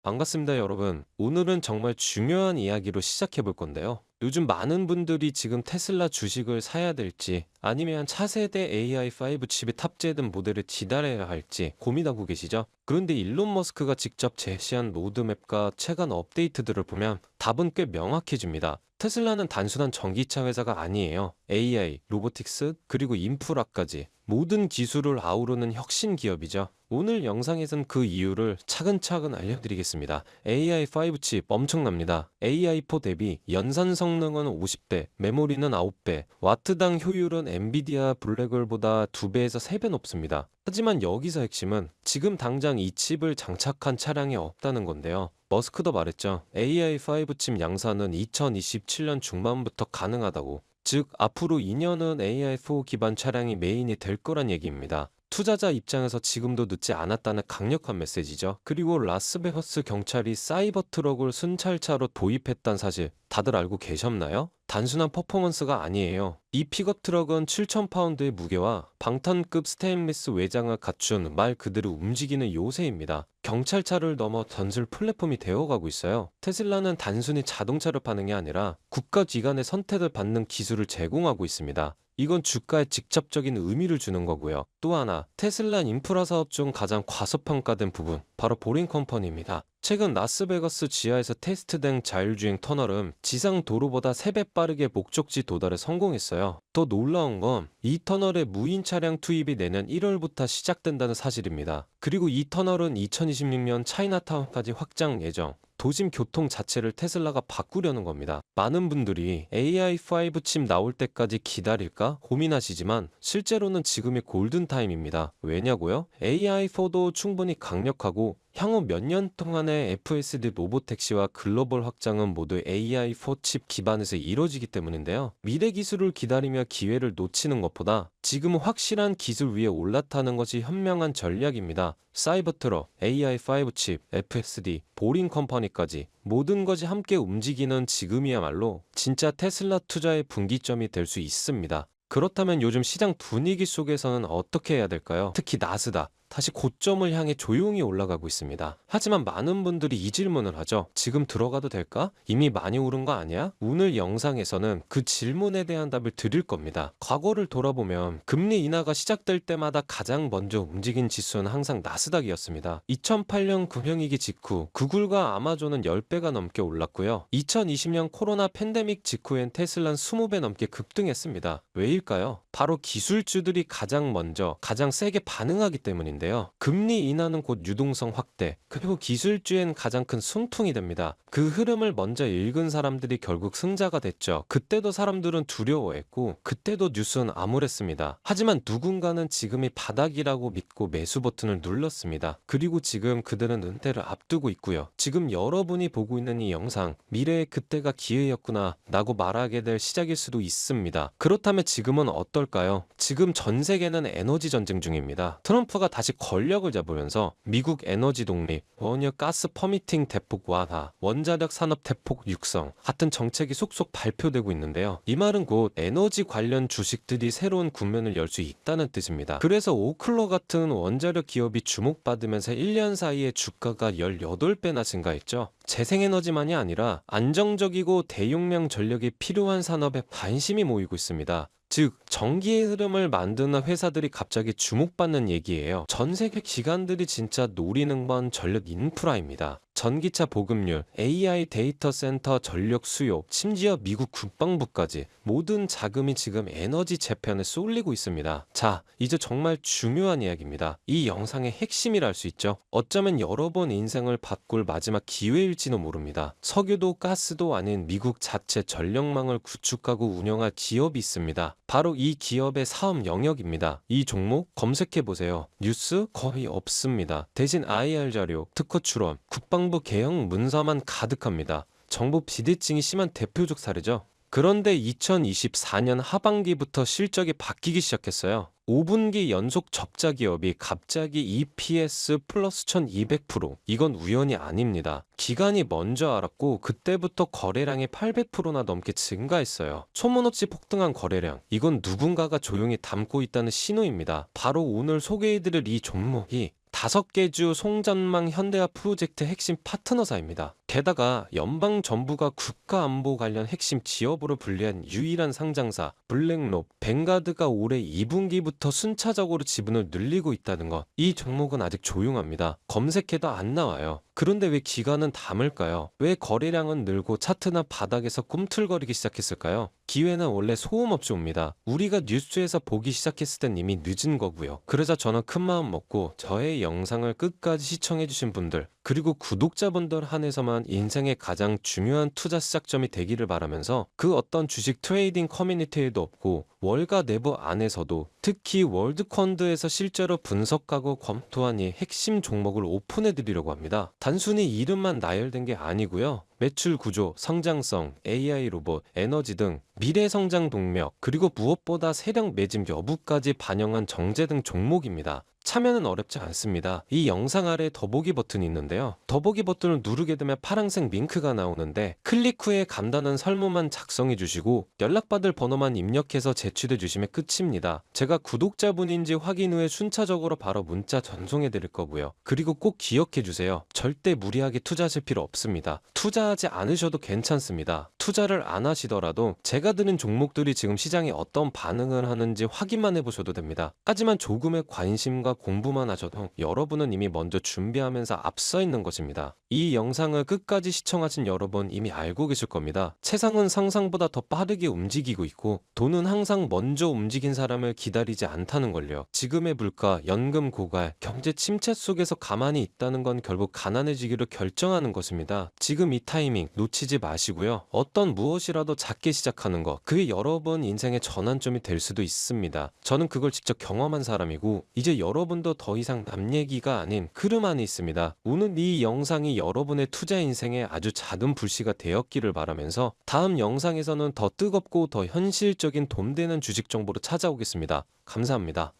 반갑습니다, 여러분. 오늘은 정말 중요한 이야기로 시작해 볼 건데요. 요즘 많은 분들이 지금 테슬라 주식을 사야 될지 아니면 차세대 AI5 칩이 탑재된 모델을 기다려야 할지 고민하고 계시죠? 그런데 일론 머스크가 직접 제시한 로드맵과 최근 업데이트들을 보면 답은 꽤 명확해집니다. 테슬라는 단순한 전기차 회사가 아니에요. AI, 로보틱스, 그리고 인프라까지 모든 기술을 아우르는 혁신 기업이죠. 오늘 영상에선 그 이유를 차근차근 알려드리겠습니다. AI5 칩 엄청납니다. AI4 대비 연산 성능은 50배, 메모리는 9배, 와트당 효율은 엔비디아 블랙홀보다 2배에서 3배 높습니다. 하지만 여기서 핵심은 지금 당장 이 칩을 장착한 차량이 없다는 건데요. 머스크도 말했죠. AI5 칩 양산은 2027년 중반부터 가능하다고. 즉, 앞으로 2년은 AI4 기반 차량이 메인이 될 거란 얘기입니다. 투자자 입장에서 지금도 늦지 않았다는 강력한 메시지죠. 그리고 라스베거스 경찰이 사이버 트럭을 순찰차로 도입했다는 사실 다들 알고 계셨나요? 단순한 퍼포먼스가 아니에요. 이 픽업 트럭은 7,000파운드의 무게와 방탄급 스테인리스 외장을 갖춘 말 그대로 움직이는 요새입니다. 경찰차를 넘어 전술 플랫폼이 되어가고 있어요. 테슬라는 단순히 자동차를 파는 게 아니라 국가기관의 선택을 받는 기술을 제공하고 있습니다. 이건 주가에 직접적인 의미를 주는 거고요. 또 하나, 테슬라 인프라 사업 중 가장 과소평가된 부분, 바로 보링 컴퍼니입니다. 최근 라스베가스 지하에서 테스트된 자율주행 터널은 지상 도로보다 3배 빠르게 목적지 도달에 성공했어요. 더 놀라운 건 이 터널의 무인 차량 투입이 내년 1월부터 시작된다는 사실입니다. 그리고 이 터널은 2026년 차이나타운까지 확장 예정. 도심 교통 자체를 테슬라가 바꾸려는 겁니다. 많은 분들이 AI5 칩 나올 때까지 기다릴까 고민하시지만 실제로는 지금이 골든타임입니다. 왜냐고요? AI4도 충분히 강력하고 향후 몇 년 동안의 FSD 로보택시와 글로벌 확장은 모두 AI4 칩 기반에서 이루어지기 때문인데요. 미래 기술을 기다리며 기회를 놓치는 것보다 지금 확실한 기술 위에 올라타는 것이 현명한 전략입니다. 사이버트럭, AI5 칩, FSD, 보링 컴퍼니까지 모든 것이 함께 움직이는 지금이야말로 진짜 테슬라 투자의 분기점이 될 수 있습니다. 그렇다면 요즘 시장 분위기 속에서는 어떻게 해야 될까요? 특히 나스닥. 다시 고점을 향해 조용히 올라가고 있습니다. 하지만 많은 분들이 이 질문을 하죠. 지금 들어가도 될까? 이미 많이 오른 거 아니야? 오늘 영상에서는 그 질문에 대한 답을 드릴 겁니다. 과거를 돌아보면 금리 인하가 시작될 때마다 가장 먼저 움직인 지수는 항상 나스닥이었습니다. 2008년 금융위기 직후 구글과 아마존은 10배가 넘게 올랐고요. 2020년 코로나 팬데믹 직후엔 테슬라는 20배 넘게 급등했습니다. 왜일까요? 바로 기술주들이 가장 먼저 가장 세게 반응하기 때문인데요. 금리 인하는 곧 유동성 확대, 그리고 기술주엔 가장 큰 숨통이 됩니다. 그 흐름을 먼저 읽은 사람들이 결국 승자가 됐죠. 그때도 사람들은 두려워했고 그때도 뉴스는 암울했습니다. 하지만 누군가는 지금이 바닥이라고 믿고 매수 버튼을 눌렀습니다. 그리고 지금 그들은 은퇴를 앞두고 있고요. 지금 여러분이 보고 있는 이 영상, 미래의 그때가 기회였구나 라고 말하게 될 시작일 수도 있습니다. 그렇다면 지금은 어떨까요? 지금 전 세계는 에너지 전쟁 중입니다. 트럼프가 다시 권력을 잡으면서 미국 에너지 독립, 원유 가스 퍼미팅 대폭 완화, 원자력 산업 대폭 육성 같은 정책이 속속 발표되고 있는데요. 이 말은 곧 에너지 관련 주식들이 새로운 국면을 열 수 있다는 뜻입니다. 그래서 오클러 같은 원자력 기업이 주목받으면서 1년 사이에 주가가 18배나 증가했죠. 재생에너지만이 아니라 안정적이고 대용량 전력이 필요한 산업에 관심이 모이고 있습니다. 즉, 전기의 흐름을 만드는 회사들이 갑자기 주목받는 얘기예요. 전 세계 기관들이 진짜 노리는 건 전력 인프라입니다. 전기차 보급률, AI 데이터 센터 전력 수요, 심지어 미국 국방부까지 모든 자금이 지금 에너지 재편에 쏠리고 있습니다. 자, 이제 정말 중요한 이야기입니다. 이 영상의 핵심이라 할 수 있죠. 어쩌면 여러 번 인생을 바꿀 마지막 기회일지도 모릅니다. 석유도 가스도 아닌 미국 자체 전력망을 구축하고 운영할 기업이 있습니다. 바로 이 기업의 사업 영역입니다. 이 종목 검색해보세요. 뉴스 거의 없습니다. 대신 IR 자료, 특허 출원, 국방부 개혁 문서만 가득합니다. 정보 비대칭이 심한 대표적 사례죠. 그런데 2024년 하반기부터 실적이 바뀌기 시작했어요. 5분기 연속 적자 기업이 갑자기 EPS 플러스 1200%. 이건 우연이 아닙니다. 기관이 먼저 알았고 그때부터 거래량이 800%나 넘게 증가했어요. 소문 없이 폭등한 거래량. 이건 누군가가 조용히 담고 있다는 신호입니다. 바로 오늘 소개해드릴 이 종목이 5개 주 송전망 현대화 프로젝트 핵심 파트너사입니다. 게다가 연방정부가 국가안보 관련 핵심 지역으로 분류한 유일한 상장사 블랙록, 뱅가드가 올해 2분기부터 순차적으로 지분을 늘리고 있다는 것. 이 종목은 아직 조용합니다. 검색해도 안 나와요. 그런데 왜 기관은 담을까요? 왜 거래량은 늘고 차트나 바닥에서 꿈틀거리기 시작했을까요? 기회는 원래 소음없이 옵니다. 우리가 뉴스에서 보기 시작했을 땐 이미 늦은 거고요. 그래서 저는 큰 마음 먹고 저의 영상을 끝까지 시청해주신 분들, 그리고 구독자분들 한해서만 인생의 가장 중요한 투자 시작점이 되기를 바라면서, 그 어떤 주식 트레이딩 커뮤니티에도 없고 월가 내부 안에서도, 특히 월드펀드에서 실제로 분석하고 검토한 이 핵심 종목을 오픈해 드리려고 합니다. 단순히 이름만 나열된 게 아니고요. 매출 구조, 성장성, AI 로봇, 에너지 등 미래 성장 동력, 그리고 무엇보다 세력 매집 여부까지 반영한 정제 등 종목입니다. 참여는 어렵지 않습니다. 이 영상 아래 더보기 버튼이 있는데요. 더보기 버튼을 누르게 되면 파란색 링크가 나오는데, 클릭 후에 간단한 설문만 작성해 주시고 연락받을 번호만 입력해서 제출해 주시면 끝입니다. 제가 구독자분인지 확인 후에 순차적으로 바로 문자 전송해 드릴 거고요. 그리고 꼭 기억해 주세요. 절대 무리하게 투자하실 필요 없습니다. 투자하지 않으셔도 괜찮습니다. 투자를 안 하시더라도 제가 드는 종목들이 지금 시장에 어떤 반응을 하는지 확인만 해보셔도 됩니다. 하지만 조금의 관심과 공부만 하셔도 여러분은 이미 먼저 준비하면서 앞서 있는 것입니다. 이 영상을 끝까지 시청하신 여러분 이미 알고 계실 겁니다. 세상은 상상보다 더 빠르게 움직이고 있고, 돈은 항상 먼저 움직인 사람을 기다리지 않다는 걸요. 지금의 물가, 연금 고갈, 경제 침체 속에서 가만히 있다는 건 결국 가난해지기로 결정하는 것입니다. 지금 이 타이밍 놓치지 마시고요. 어떤 무엇이라도 작게 시작하는 것, 그게 여러분 인생의 전환점이 될 수도 있습니다. 저는 그걸 직접 경험한 사람이고, 이제 여러분도 더 이상 남 얘기가 아닌 흐름 안에 있습니다. 오늘 이 영상이 여러분의 투자 인생에 아주 작은 불씨가 되었기를 바라면서, 다음 영상에서는 더 뜨겁고 더 현실적인 돈 되는 주식 정보로 찾아오겠습니다. 감사합니다.